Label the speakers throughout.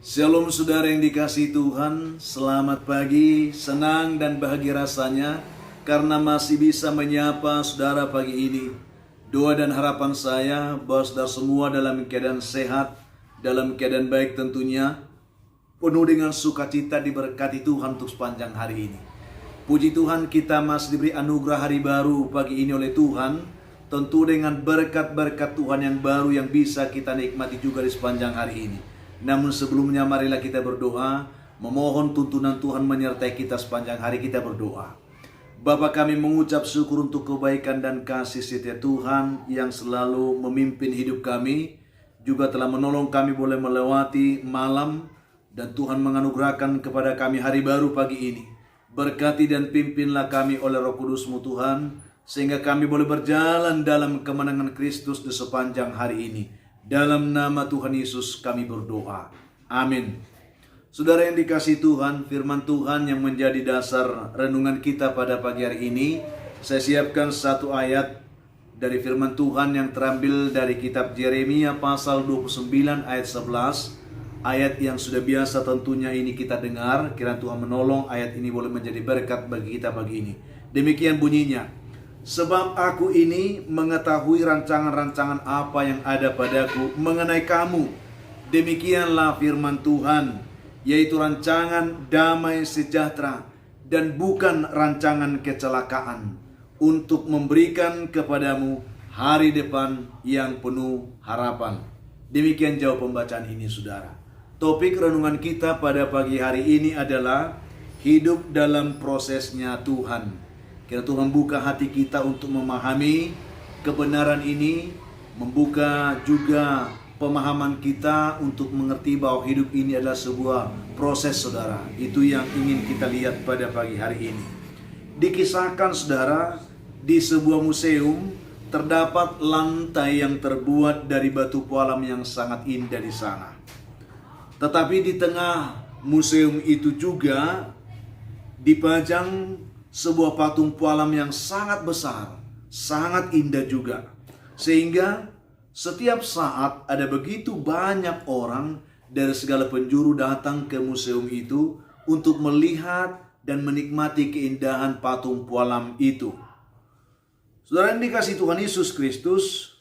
Speaker 1: Shalom saudara yang dikasihi Tuhan, selamat pagi, senang dan bahagia rasanya karena masih bisa menyapa saudara pagi ini. Doa dan harapan saya bahwa saudara semua dalam keadaan sehat, dalam keadaan baik tentunya, penuh dengan sukacita diberkati Tuhan untuk sepanjang hari ini. Puji Tuhan, kita masih diberi anugerah hari baru pagi ini oleh Tuhan, tentu dengan berkat-berkat Tuhan yang baru yang bisa kita nikmati juga di sepanjang hari ini. Namun sebelumnya marilah kita berdoa, memohon tuntunan Tuhan menyertai kita sepanjang hari. Kita berdoa. Bapa, kami mengucap syukur untuk kebaikan dan kasih setia Tuhan yang selalu memimpin hidup kami, juga telah menolong kami boleh melewati malam, dan Tuhan menganugerahkan kepada kami hari baru pagi ini. Berkati dan pimpinlah kami oleh Roh Kudus-Mu Tuhan, sehingga kami boleh berjalan dalam kemenangan Kristus di sepanjang hari ini. Dalam nama Tuhan Yesus kami berdoa. Amin. Saudara yang dikasihi Tuhan, firman Tuhan yang menjadi dasar renungan kita pada pagi hari ini, saya siapkan satu ayat dari firman Tuhan yang terambil dari kitab Yeremia pasal 29 ayat 11. Ayat yang sudah biasa tentunya ini kita dengar. Kiranya Tuhan menolong ayat ini boleh menjadi berkat bagi kita pagi ini. Demikian bunyinya. Sebab aku ini mengetahui rancangan-rancangan apa yang ada padaku mengenai kamu. Demikianlah firman Tuhan, yaitu rancangan damai sejahtera dan bukan rancangan kecelakaan, untuk memberikan kepadamu hari depan yang penuh harapan. Demikian jauh pembacaan ini, saudara. Topik renungan kita pada pagi hari ini adalah hidup dalam prosesnya Tuhan. Kiranya Tuhan buka hati kita untuk memahami kebenaran ini, membuka juga pemahaman kita untuk mengerti bahwa hidup ini adalah sebuah proses, saudara. Itu yang ingin kita lihat pada pagi hari ini. Dikisahkan, saudara, di sebuah museum terdapat lantai yang terbuat dari batu pualam yang sangat indah di sana. Tetapi di tengah museum itu juga dipajang sebuah patung pualam yang sangat besar, sangat indah juga. Sehingga setiap saat ada begitu banyak orang dari segala penjuru datang ke museum itu untuk melihat dan menikmati keindahan patung pualam itu. Saudara yang dikasihi Tuhan Yesus Kristus,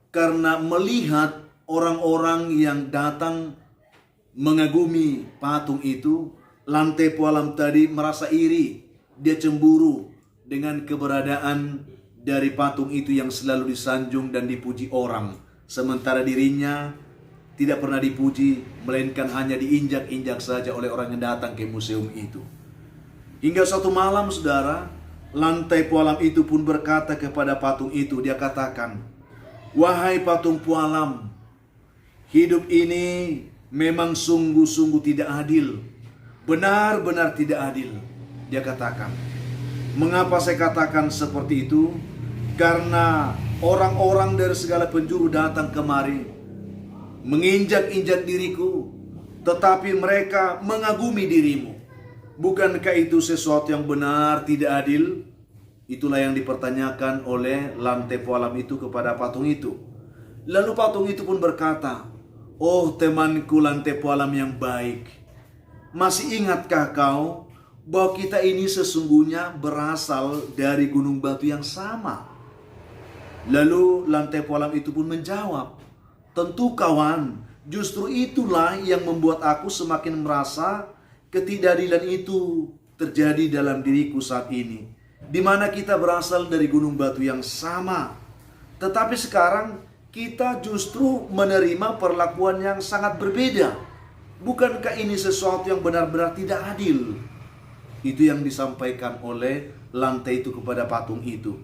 Speaker 1: karena melihat orang-orang yang datang mengagumi patung itu, lantai pualam tadi merasa iri. Dia cemburu dengan keberadaan dari patung itu yang selalu disanjung dan dipuji orang. Sementara dirinya tidak pernah dipuji, melainkan hanya diinjak-injak saja oleh orang yang datang ke museum itu. Hingga suatu malam, saudara, lantai pualam itu pun berkata kepada patung itu, dia katakan, "Wahai patung pualam, hidup ini memang sungguh-sungguh tidak adil. Benar-benar tidak adil." Dia katakan, "Mengapa saya katakan seperti itu? Karena orang-orang dari segala penjuru datang kemari, menginjak-injak diriku, tetapi mereka mengagumi dirimu. Bukankah itu sesuatu yang benar tidak adil?" Itulah yang dipertanyakan oleh lantai pualam itu kepada patung itu. Lalu patung itu pun berkata, "Oh temanku lantai pualam yang baik, masih ingatkah kau bahwa kita ini sesungguhnya berasal dari gunung batu yang sama?" Lalu lantai pualam itu pun menjawab, "Tentu kawan, justru itulah yang membuat aku semakin merasa ketidakadilan itu terjadi dalam diriku saat ini, di mana kita berasal dari gunung batu yang sama. Tetapi sekarang kita justru menerima perlakuan yang sangat berbeda. Bukankah ini sesuatu yang benar-benar tidak adil?" Itu yang disampaikan oleh lantai itu kepada patung itu.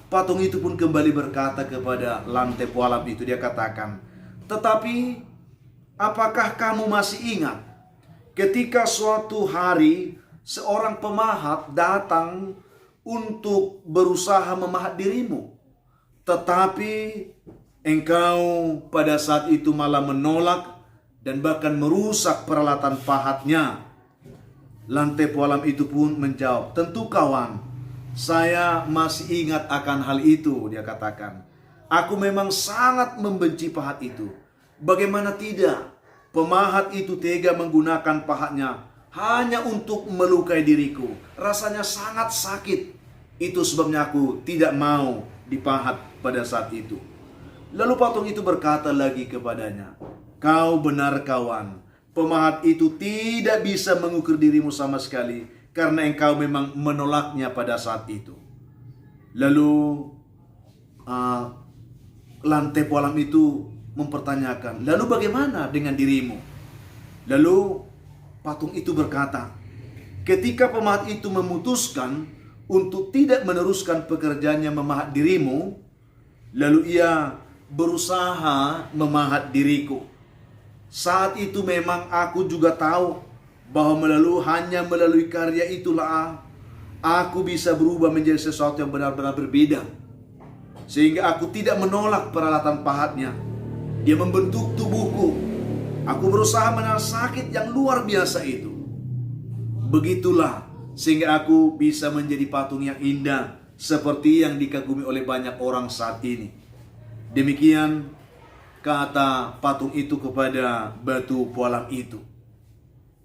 Speaker 1: Patung itu pun kembali berkata kepada lantai pualam itu, dia katakan, "Tetapi apakah kamu masih ingat ketika suatu hari seorang pemahat datang untuk berusaha memahat dirimu, tetapi engkau pada saat itu malah menolak dan bahkan merusak peralatan pahatnya?" Lantai pualam itu pun menjawab, "Tentu kawan, saya masih ingat akan hal itu." Dia katakan, "Aku memang sangat membenci pahat itu. Bagaimana tidak? Pemahat itu tega menggunakan pahatnya hanya untuk melukai diriku. Rasanya sangat sakit. Itu sebabnya aku tidak mau dipahat pada saat itu. Lalu patung itu berkata lagi kepadanya, "Kau benar kawan, pemahat itu tidak bisa mengukur dirimu sama sekali, karena engkau memang menolaknya pada saat itu." Lalu lantai pualam itu mempertanyakan, "Lalu bagaimana dengan dirimu?" Lalu patung itu berkata, "Ketika pemahat itu memutuskan untuk tidak meneruskan pekerjaannya memahat dirimu, lalu ia berusaha memahat diriku. Saat itu memang aku juga tahu bahwa hanya melalui karya itulah aku bisa berubah menjadi sesuatu yang benar-benar berbeda. Sehingga aku tidak menolak peralatan pahatnya. Dia membentuk tubuhku. Aku berusaha menahan sakit yang luar biasa itu. Begitulah sehingga aku bisa menjadi patung yang indah seperti yang dikagumi oleh banyak orang saat ini." Demikian kata patung itu kepada batu pualam itu.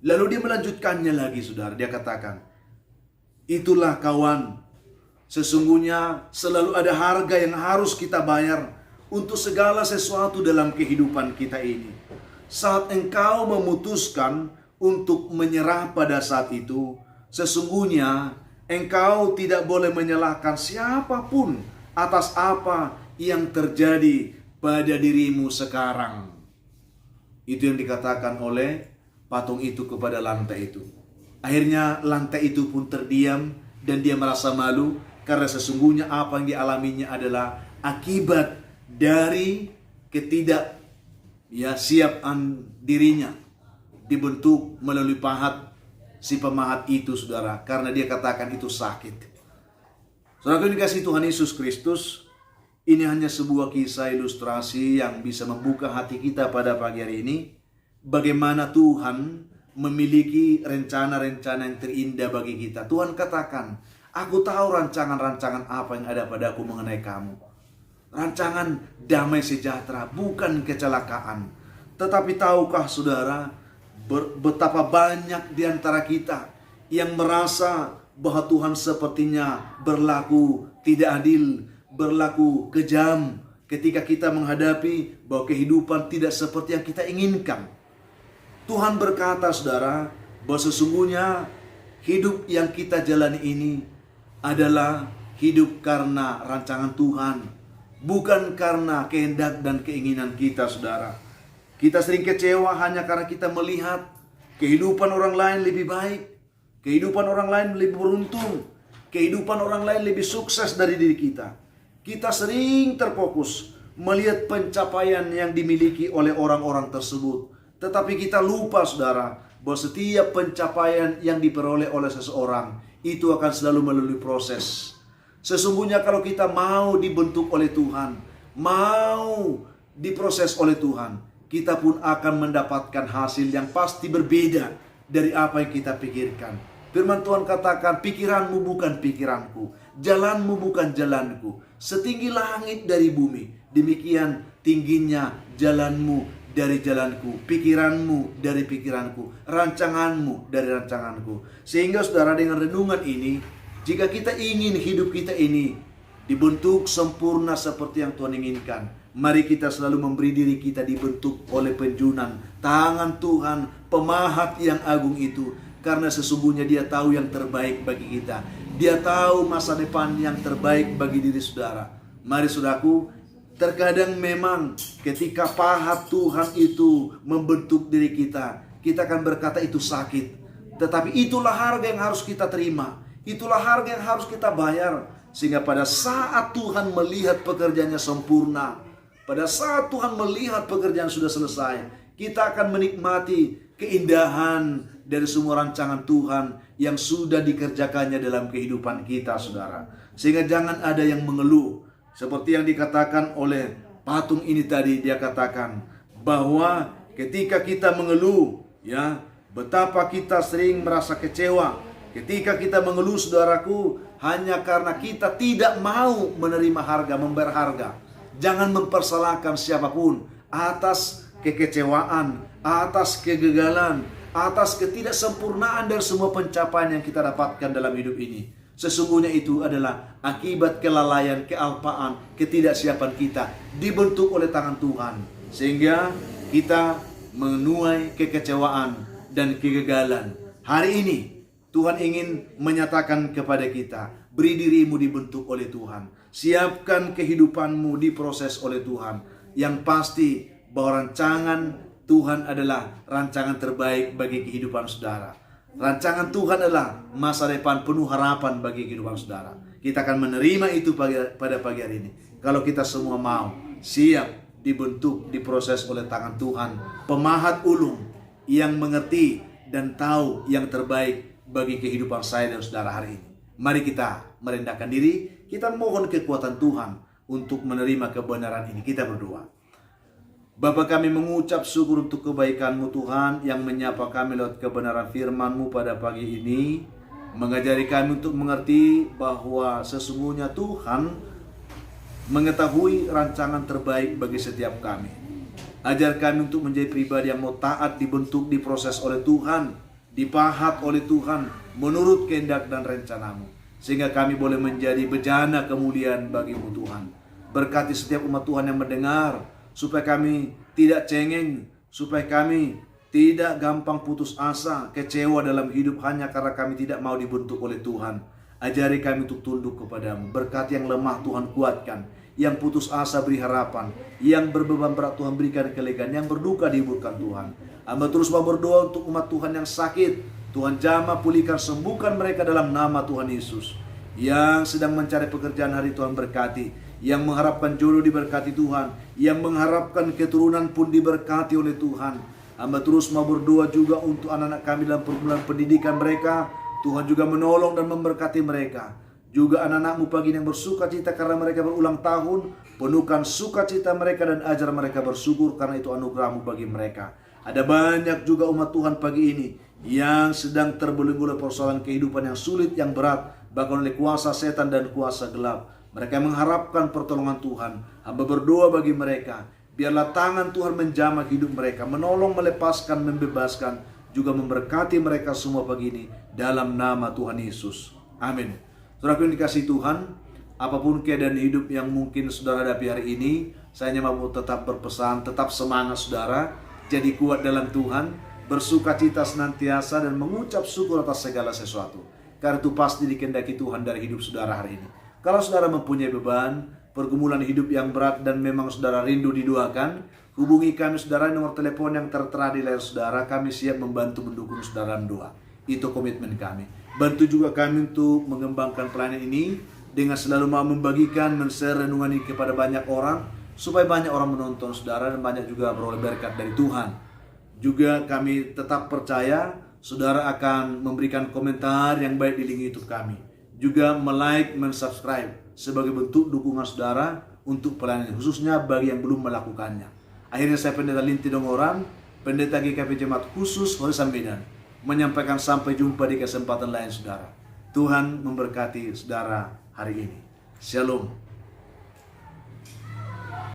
Speaker 1: Lalu dia melanjutkannya lagi, saudara. Dia katakan, "Itulah kawan, sesungguhnya selalu ada harga yang harus kita bayar untuk segala sesuatu dalam kehidupan kita ini. Saat engkau memutuskan untuk menyerah pada saat itu, sesungguhnya engkau tidak boleh menyalahkan siapapun atas apa yang terjadi pada dirimu sekarang." Itu yang dikatakan oleh patung itu kepada lantai itu. Akhirnya lantai itu pun terdiam dan dia merasa malu karena sesungguhnya apa yang dialaminya adalah akibat dari siapan dirinya dibentuk melalui pahat si pemahat itu, saudara, karena dia katakan itu sakit. Saudara yang dikasihi Tuhan Yesus Kristus, ini hanya sebuah kisah ilustrasi yang bisa membuka hati kita pada pagi hari ini. Bagaimana Tuhan memiliki rencana-rencana yang terindah bagi kita. Tuhan katakan, "Aku tahu rancangan-rancangan apa yang ada padaku mengenai kamu. Rancangan damai sejahtera, bukan kecelakaan." Tetapi tahukah saudara, betapa banyak di antara kita yang merasa bahwa Tuhan sepertinya berlaku tidak adil, berlaku kejam ketika kita menghadapi bahwa kehidupan tidak seperti yang kita inginkan. Tuhan berkata, saudara, bahwa sesungguhnya hidup yang kita jalani ini adalah hidup karena rancangan Tuhan, bukan karena kehendak dan keinginan kita, saudara. Kita sering kecewa hanya karena kita melihat kehidupan orang lain lebih baik, kehidupan orang lain lebih beruntung, kehidupan orang lain lebih sukses dari diri kita. Kita sering terfokus melihat pencapaian yang dimiliki oleh orang-orang tersebut. Tetapi kita lupa, saudara, bahwa setiap pencapaian yang diperoleh oleh seseorang itu akan selalu melalui proses. Sesungguhnya kalau kita mau dibentuk oleh Tuhan, mau diproses oleh Tuhan, kita pun akan mendapatkan hasil yang pasti berbeda dari apa yang kita pikirkan. Firman Tuhan katakan, "Pikiranmu bukan pikiranku, jalanmu bukan jalanku. Setinggi langit dari bumi, demikian tingginya jalanmu dari jalanku, pikiranmu dari pikiranku, rancanganmu dari rancanganku." Sehingga saudara, dengan renungan ini, jika kita ingin hidup kita ini dibentuk sempurna seperti yang Tuhan inginkan, mari kita selalu memberi diri kita dibentuk oleh penjunan tangan Tuhan, pemahat yang agung itu. Karena sesungguhnya Dia tahu yang terbaik bagi kita. Dia tahu masa depan yang terbaik bagi diri saudara. Mari saudaraku, terkadang memang ketika pahat Tuhan itu membentuk diri kita, kita akan berkata itu sakit. Tetapi itulah harga yang harus kita terima. Itulah harga yang harus kita bayar. Sehingga pada saat Tuhan melihat pekerjaannya sempurna, pada saat Tuhan melihat pekerjaan sudah selesai, kita akan menikmati keindahan dari semua rancangan Tuhan yang sudah dikerjakannya dalam kehidupan kita, saudara. Sehingga jangan ada yang mengeluh. Seperti yang dikatakan oleh patung ini tadi, dia katakan bahwa ketika kita mengeluh, betapa kita sering merasa kecewa. Ketika kita mengeluh, saudaraku, hanya karena kita tidak mau menerima harga, membayar harga. Jangan mempersalahkan siapapun atas kekecewaan, atas kegagalan, atas ketidaksempurnaan dari semua pencapaian yang kita dapatkan dalam hidup ini. Sesungguhnya itu adalah akibat kelalaian, kealpaan, ketidaksiapan kita dibentuk oleh tangan Tuhan. Sehingga kita menuai kekecewaan dan kegagalan. Hari ini Tuhan ingin menyatakan kepada kita, beri dirimu dibentuk oleh Tuhan. Siapkan kehidupanmu diproses oleh Tuhan. Yang pasti bahwa rancangan Tuhan adalah rancangan terbaik bagi kehidupan saudara. Rancangan Tuhan adalah masa depan penuh harapan bagi kehidupan saudara. Kita akan menerima itu pada pagi hari ini. Kalau kita semua mau siap dibentuk, diproses oleh tangan Tuhan, pemahat ulung yang mengerti dan tahu yang terbaik bagi kehidupan saya dan saudara hari ini. Mari kita merendahkan diri, kita mohon kekuatan Tuhan untuk menerima kebenaran ini. Kita berdoa. Bapa, kami mengucap syukur untuk kebaikan-Mu Tuhan yang menyapa kami lewat kebenaran firman-Mu pada pagi ini, mengajari kami untuk mengerti bahwa sesungguhnya Tuhan mengetahui rancangan terbaik bagi setiap kami. Ajar kami untuk menjadi pribadi yang mau taat, dibentuk, diproses oleh Tuhan, dipahat oleh Tuhan menurut kehendak dan rencana-Mu, sehingga kami boleh menjadi bejana kemuliaan bagi-Mu Tuhan. Berkati setiap umat Tuhan yang mendengar, supaya kami tidak cengeng, supaya kami tidak gampang putus asa, kecewa dalam hidup hanya karena kami tidak mau dibentuk oleh Tuhan. Ajari kami untuk tunduk kepadamu. Berkati yang lemah Tuhan kuatkan, yang putus asa beri harapan, yang berbeban berat Tuhan berikan kelegaan, yang berduka dihiburkan Tuhan. Hamba terus mau berdoa untuk umat Tuhan yang sakit. Tuhan jamah, pulihkan, sembuhkan mereka dalam nama Tuhan Yesus. Yang sedang mencari pekerjaan hari Tuhan berkati. Yang mengharapkan jodoh diberkati Tuhan. Yang mengharapkan keturunan pun diberkati oleh Tuhan. Hamba terus mau berdoa juga untuk anak-anak kami dalam pergumulan pendidikan mereka. Tuhan juga menolong dan memberkati mereka. Juga anak-anak-Mu pagi yang bersuka cita karena mereka berulang tahun. Penuhkan sukacita mereka dan ajar mereka bersyukur karena itu anugerah-Mu bagi mereka. Ada banyak juga umat Tuhan pagi ini yang sedang terbelenggu oleh persoalan kehidupan yang sulit, yang berat, bahkan oleh kuasa setan dan kuasa gelap. Mereka mengharapkan pertolongan Tuhan. Hamba berdoa bagi mereka. Biarlah tangan Tuhan menjamah hidup mereka, menolong, melepaskan, membebaskan, juga memberkati mereka semua pagi ini dalam nama Tuhan Yesus. Amin. Saudaraku yang dikasihi Tuhan, apapun keadaan hidup yang mungkin saudara hadapi hari ini, saya hanya mau tetap berpesan, tetap semangat saudara, jadi kuat dalam Tuhan, bersuka cita senantiasa dan mengucap syukur atas segala sesuatu. Karena itu pasti dikehendaki Tuhan dari hidup saudara hari ini. Kalau saudara mempunyai beban, pergumulan hidup yang berat dan memang saudara rindu didoakan, hubungi kami saudara, nomor telepon yang tertera di layar saudara. Kami siap membantu mendukung saudara dalam doa. Itu komitmen kami. Bantu juga kami untuk mengembangkan pelayanan ini dengan selalu mau membagikan, men-share renungan ini kepada banyak orang, supaya banyak orang menonton saudara dan banyak juga beroleh berkat dari Tuhan. Juga kami tetap percaya saudara akan memberikan komentar yang baik di link YouTube kami. Juga like, subscribe sebagai bentuk dukungan saudara untuk pelayanan, khususnya bagi yang belum melakukannya. Akhirnya saya Pendeta Linti Dongoran, Pendeta GKP Jemaat Khusus Horesan Medan, menyampaikan sampai jumpa di kesempatan lain saudara. Tuhan memberkati saudara hari ini. Shalom.